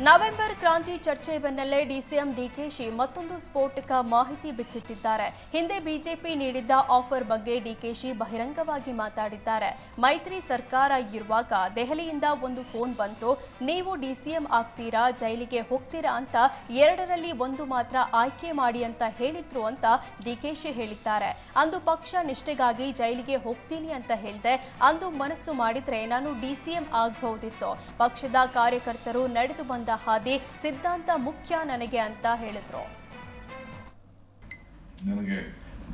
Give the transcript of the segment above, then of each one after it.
November ಕ್ರಾಂತಿ ಚರ್ಚೆ ಬೆನ್ನಲ್ಲೇ ಡಿಸಿಎಂ ಡಿಕೆಶಿ ಮತ್ತೊಂದು ಸ್ಫೋಟಕ ಮಾಹಿತಿ ಬಿಚ್ಚಿಟ್ಟಿದ್ದಾರೆ. ಹಿಂದೆ ಬಿಜೆಪಿ ನೀಡಿದ್ದ ಆಫರ್ ಬಗ್ಗೆ ಡಿಕೆಶಿ ಬಹಿರಂಗವಾಗಿ ಮಾತಾಡಿದ್ದಾರೆ. ಮೈತ್ರಿ ಸರ್ಕಾರ ಇರುವಾಗ ದೆಹಲಿಯಿಂದ ಒಂದು ಫೋನ್ ಬಂತು, ನೀವು ಡಿಸಿಎಂ ಆಗ್ತೀರಾ, ಜೈಲಿಗೆ ಹೋಗ್ತೀರಾ ಅಂತ ಎರಡರಲ್ಲಿ ಒಂದು ಮಾತ್ರ ಆಯ್ಕೆ ಮಾಡಿ ಅಂತ ಹೇಳಿದ್ರು ಅಂತ ಡಿಕೆಶಿ ಹೇಳಿದ್ದಾರೆ. ಅಂದು ಪಕ್ಷ ನಿಷ್ಠೆಗಾಗಿ ಜೈಲಿಗೆ ಹೋಗ್ತೀನಿ ಅಂತ ಹೇಳಿದೆ. ಅಂದು ಮನಸ್ಸು ಮಾಡಿದ್ರೆ ನಾನು ಡಿಸಿಎಂ ಆಗಬಹುದಿತ್ತು. ಪಕ್ಷದ ಕಾರ್ಯಕರ್ತರು ನಡೆದು ಬಂದ ಹಾದಿ ಸಿದ್ಧಾಂತ ಮುಖ್ಯ ನನಗೆ ಅಂತ ಹೇಳಿದ್ರು. ನನಗೆ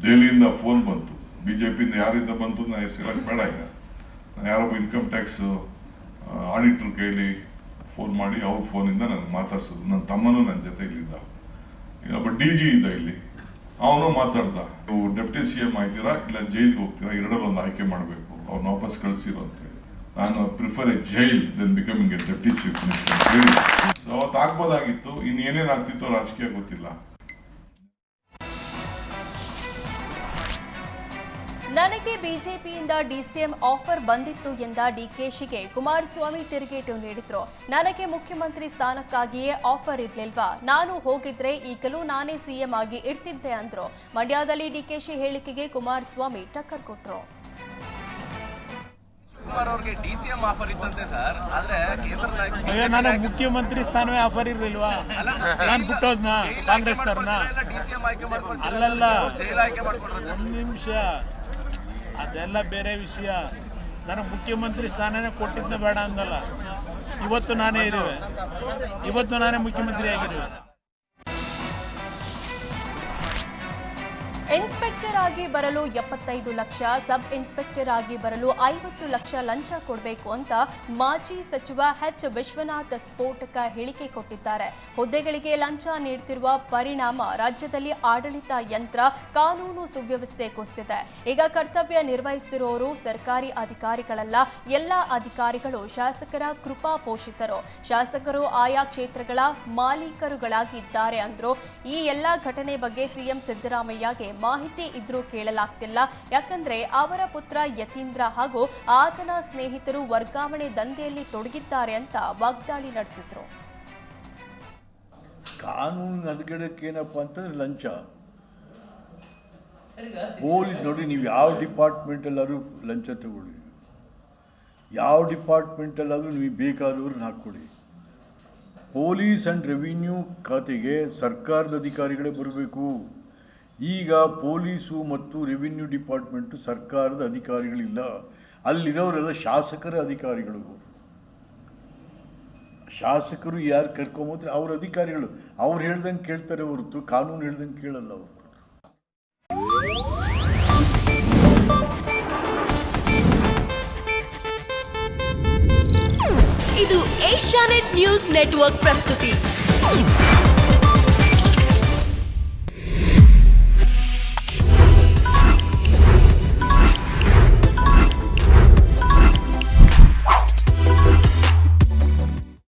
ದೆಹಲಿಯಿಂದ ಫೋನ್ ಬಂತು, ಬಿಜೆಪಿಯಿಂದ ಯಾರಿಂದ ಬಂತು ನಾನು ಹೆಸರು ಬೇಡ. ಈಗ ನಾನು ಯಾರೊಬ್ಬ ಇನ್ಕಮ್ ಟ್ಯಾಕ್ಸ್ ಆಡಿಟರ್ ಕೈಲಿ ಫೋನ್ ಮಾಡಿ ಅವ್ರ ಫೋನಿಂದ ನನಗೆ ಮಾತಾಡ್ಸೋದು. ನನ್ನ ತಮ್ಮನೂ ನನ್ನ ಜೊತೆ ಇಲ್ಲಿದ್ದ, ಇನ್ನೊಬ್ಬ DG ಇದ್ದ ಇಲ್ಲಿ, ಅವನು ಮಾತಾಡ್ದ, ನೀವು ಡೆಪ್ಟಿ CM ಆಯ್ತೀರಾ ಇಲ್ಲ ಜೈಲಿಗೆ ಹೋಗ್ತೀರಾ, ಎರಡರಲ್ಲಿ ಒಂದು ಆಯ್ಕೆ ಮಾಡಬೇಕು, ಅವ್ರನ್ನ ವಾಪಸ್ ಕಳಿಸಿರೋ ಅಂತ ಹೇಳಿ. ನಾನು prefer a jail then becoming a deputy chief minister ಹೇಳಿ. ಸೊ ಅವತ್ತು ಆಗ್ಬೋದಾಗಿತ್ತು, ಇನ್ನೇನೇನು ಆಗ್ತಿತ್ತು ರಾಜಕೀಯ ಗೊತ್ತಿಲ್ಲ. ನನಗೆ ಬಿಜೆಪಿಯಿಂದ ಡಿಸಿಎಂ ಆಫರ್ ಬಂದಿತ್ತು ಎಂದ ಡಿಕೆಶಿಗೆ ಕುಮಾರಸ್ವಾಮಿ ತಿರುಗೇಟು ನೀಡಿದ್ರು. ನನಗೆ ಮುಖ್ಯಮಂತ್ರಿ ಸ್ಥಾನಕ್ಕಾಗಿಯೇ ಆಫರ್ ಇರ್ಲಿಲ್ವಾ, ನಾನು ಹೋಗಿದ್ರೆ ಈಗಲೂ ನಾನೇ CM ಆಗಿ ಇರ್ತಿದ್ದೆ ಅಂದ್ರು. ಮಂಡ್ಯದಲ್ಲಿ ಡಿಕೆಶಿ ಹೇಳಿಕೆಗೆ ಕುಮಾರಸ್ವಾಮಿ ಟಕ್ಕರ್ ಕೊಟ್ರು. ಡಿಸಿಎಂ ಆಫರ್ ಇತ್ತಂತೆ ಸರ್, ಆದ್ರೆ ನನಗೆ ಮುಖ್ಯಮಂತ್ರಿ ಸ್ಥಾನವೇ ಆಫರ್ ಇರ್ಲಿಲ್ವಾ, ನಾನು ಬಿಟ್ಟೋದ್ನ ಕಾಂಗ್ರೆಸ್ನವ್ರನ್ನ. ಅಲ್ಲಲ್ಲ, ಒಂದು ನಿಮಿಷ, ಅದೆಲ್ಲ ಬೇರೆ ವಿಷಯ. ನನಗೆ ಮುಖ್ಯಮಂತ್ರಿ ಸ್ಥಾನನೇ ಕೊಟ್ಟಿದ್ನ ಬೇಡ ಅಂದಲ್ಲ. ಇವತ್ತು ನಾನೇ ಇರುವೆ, ಇವತ್ತು ನಾನೇ ಮುಖ್ಯಮಂತ್ರಿ ಆಗಿರುವೆ. ಇನ್ಸ್ಪೆಕ್ಟರ್ ಆಗಿ ಬರಲು 75 ಲಕ್ಷ, ಸಬ್ ಇನ್ಸ್ಪೆಕ್ಟರ್ ಆಗಿ ಬರಲು 50 ಲಕ್ಷ ಲಂಚ ಕೊಡಬೇಕು ಅಂತ ಮಾಜಿ ಸಚಿವ H. ವಿಶ್ವನಾಥ್ ಸ್ಫೋಟಕ ಹೇಳಿಕೆ ಕೊಟ್ಟಿದ್ದಾರೆ. ಹುದ್ದೆಗಳಿಗೆ ಲಂಚ ನೀಡುತ್ತಿರುವ ಪರಿಣಾಮ ರಾಜ್ಯದಲ್ಲಿ ಆಡಳಿತ ಯಂತ್ರ, ಕಾನೂನು ಸುವ್ಯವಸ್ಥೆ ಕುಸಿದಿದೆ. ಈಗ ಕರ್ತವ್ಯ ನಿರ್ವಹಿಸುತ್ತಿರುವವರು ಸರ್ಕಾರಿ ಅಧಿಕಾರಿಗಳಲ್ಲ, ಎಲ್ಲ ಅಧಿಕಾರಿಗಳು ಶಾಸಕರ ಕೃಪಾ ಪೋಷಿತರು. ಶಾಸಕರು ಆಯಾ ಕ್ಷೇತ್ರಗಳ ಮಾಲೀಕರುಗಳಾಗಿದ್ದಾರೆ ಅಂದ್ರು. ಈ ಎಲ್ಲಾ ಘಟನೆ ಬಗ್ಗೆ CM ಸಿದ್ದರಾಮಯ್ಯಗೆ ಮಾಹಿತಿ ಇದ್ರೂ ಕೇಳಲಾಗ್ತಿಲ್ಲ. ಯಾಕಂದ್ರೆ ಅವರ ಪುತ್ರ ಯತೀಂದ್ರ ಹಾಗೂ ಆತನ ಸ್ನೇಹಿತರು ವರ್ಗಾವಣೆ ದಂಧೆಯಲ್ಲಿ ತೊಡಗಿದ್ದಾರೆ ಅಂತ ವಾಗ್ದಾಳಿ ನಡೆಸಿದ್ರು. ಕಾನೂನು ನಡ್ಗಡಕ್ಕೇನಪ್ಪ ಅಂತಂದ್ರೆ ಲಂಚ. ಪೊಲೀಸ್ ನೋಡಿ, ನೀವು ಯಾವ ಡಿಪಾರ್ಟ್ಮೆಂಟ್ ಎಲ್ಲಾದ್ರೂ ಲಂಚ ತಗೊಳ್ಳಿ, ಯಾವ ಡಿಪಾರ್ಟ್ಮೆಂಟ್ ಎಲ್ಲಾದ್ರೂ ನೀವು ಬೇಕಾದವ್ರನ್ನ ಹಾಕ್ಕೊಡಿ. ಪೊಲೀಸ್ ಅಂಡ್ ರೆವಿನ್ಯೂ ಖಾತೆಗೆ ಸರ್ಕಾರದ ಅಧಿಕಾರಿಗಳೇ ಬರಬೇಕು. ಈಗ ಪೊಲೀಸು ಮತ್ತು ರೆವಿನ್ಯೂ ಡಿಪಾರ್ಟ್ಮೆಂಟು ಸರ್ಕಾರದ ಅಧಿಕಾರಿಗಳಿಲ್ಲ, ಅಲ್ಲಿರೋರೆಲ್ಲ ಶಾಸಕರ ಅಧಿಕಾರಿಗಳು. ಶಾಸಕರು ಯಾರು ಕರ್ಕೊಂಬಂದ್ರೆ ಅವ್ರ ಅಧಿಕಾರಿಗಳು, ಅವ್ರು ಹೇಳ್ದಂಗೆ ಕೇಳ್ತಾರೆ ಹೊರತು ಕಾನೂನು ಹೇಳ್ದಂಗೆ ಕೇಳಲ್ಲ ಅವರು. ಇದು ಏಷ್ಯಾನೆಟ್ ನ್ಯೂಸ್ ನೆಟ್ವರ್ಕ್ ಪ್ರಸ್ತುತಿ.